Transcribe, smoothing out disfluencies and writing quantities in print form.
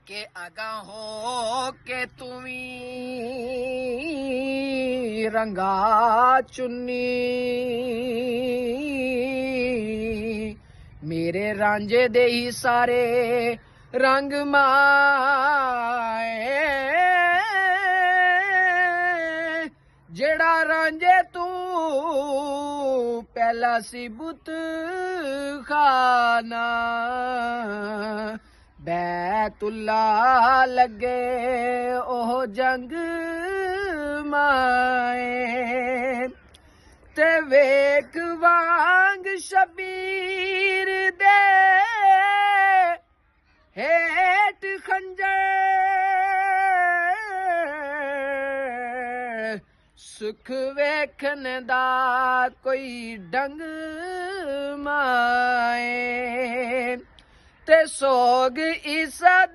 के आगा हो के तुमी रंगा चुन्नी मेरे रांझे दे ही सारे रंग माए जेड़ा रांझे तू पहला सी बुत खाना बैतुल्ला लगे ओह जंग माए ते वेख वांग शबीर दे हेठ खंजर सुख वेखन दा कोई डंग माए ते सोग इसा